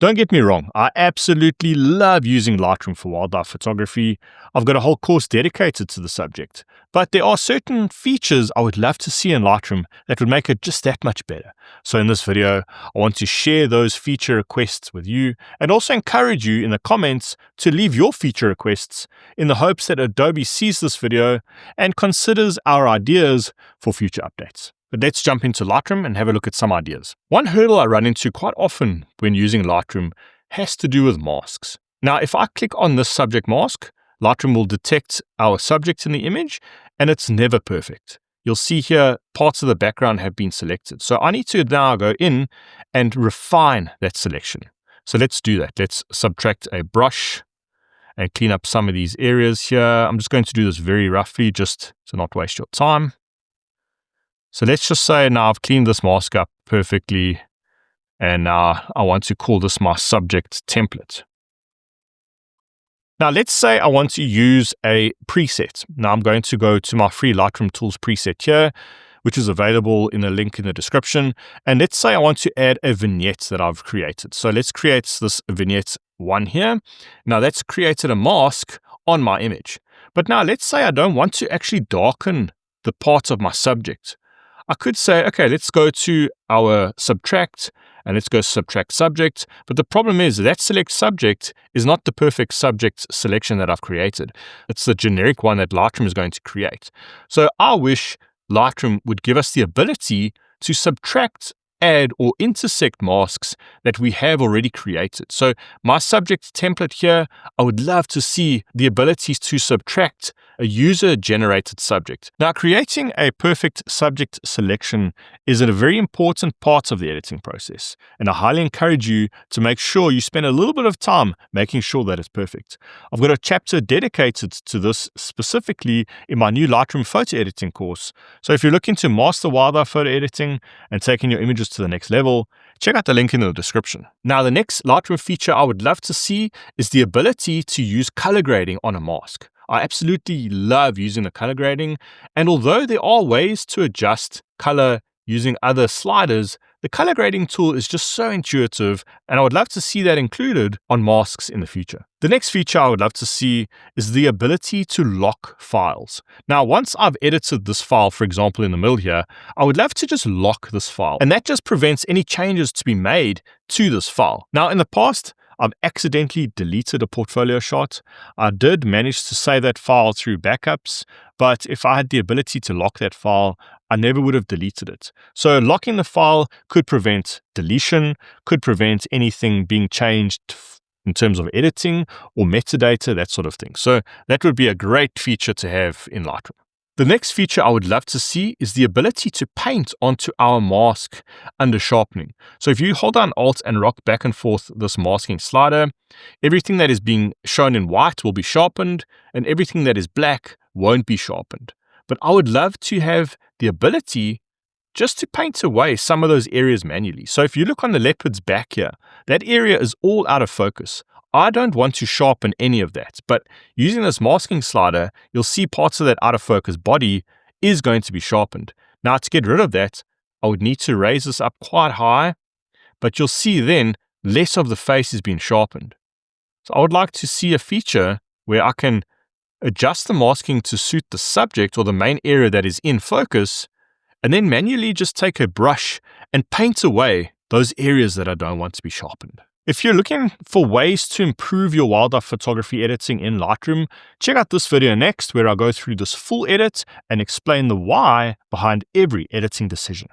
Don't get me wrong, I absolutely love using Lightroom for wildlife photography. I've got a whole course dedicated to the subject. But there are certain features I would love to see in Lightroom that would make it just that much better. So in this video, I want to share those feature requests with you and also encourage you in the comments to leave your feature requests in the hopes that Adobe sees this video and considers our ideas for future updates. But let's jump into Lightroom and have a look at some ideas. One hurdle I run into quite often when using Lightroom has to do with masks. Now, if I click on this subject mask, Lightroom will detect our subject in the image, and it's never perfect. You'll see here parts of the background have been selected. So I need to now go in and refine that selection. So let's do that. Let's subtract a brush and clean up some of these areas here. I'm just going to do this very roughly just to not waste your time. So let's just say now I've cleaned this mask up perfectly, and now I want to call this my subject template. Now let's say I want to use a preset. Now I'm going to go to my free Lightroom Tools preset here, which is available in the link in the description. And let's say I want to add a vignette that I've created. So let's create this vignette 1 here. Now that's created a mask on my image. But now let's say I don't want to actually darken the parts of my subject. I could say, okay, let's go to our subtract and let's go subtract subject. But the problem is that select subject is not the perfect subject selection that I've created. It's the generic one that Lightroom is going to create. So I wish Lightroom would give us the ability to subtract, add, or intersect masks that we have already created. So my subject template here, I would love to see the ability to subtract a user-generated subject. Now, creating a perfect subject selection is a very important part of the editing process, and I highly encourage you to make sure you spend a little bit of time making sure that it's perfect. I've got a chapter dedicated to this specifically in my new Lightroom photo editing course. So if you're looking to master wildlife photo editing and taking your images to the next level, check out the link in the description. Now, the next Lightroom feature I would love to see is the ability to use color grading on a mask. I absolutely love using the color grading, and although there are ways to adjust color using other sliders, the color grading tool is just so intuitive, and I would love to see that included on masks in the future. The next feature I would love to see is the ability to lock files. Now, once I've edited this file, for example, in the middle here, I would love to just lock this file, and that just prevents any changes to be made to this file. Now, in the past, I've accidentally deleted a portfolio shot. I did manage to save that file through backups, but if I had the ability to lock that file, I never would have deleted it. So locking the file could prevent deletion, could prevent anything being changed in terms of editing or metadata, that sort of thing. So that would be a great feature to have in Lightroom. The next feature I would love to see is the ability to paint onto our mask under sharpening. So if you hold down Alt and rock back and forth this masking slider, everything that is being shown in white will be sharpened and everything that is black won't be sharpened. But I would love to have the ability just to paint away some of those areas manually. So if you look on the leopard's back here, that area is all out of focus. I don't want to sharpen any of that, but using this masking slider, you'll see parts of that out of focus body is going to be sharpened. Now, to get rid of that, I would need to raise this up quite high, but you'll see then less of the face is being sharpened. So I would like to see a feature where I can adjust the masking to suit the subject or the main area that is in focus, and then manually just take a brush and paint away those areas that I don't want to be sharpened. If you're looking for ways to improve your wildlife photography editing in Lightroom, check out this video next where I go through this full edit and explain the why behind every editing decision.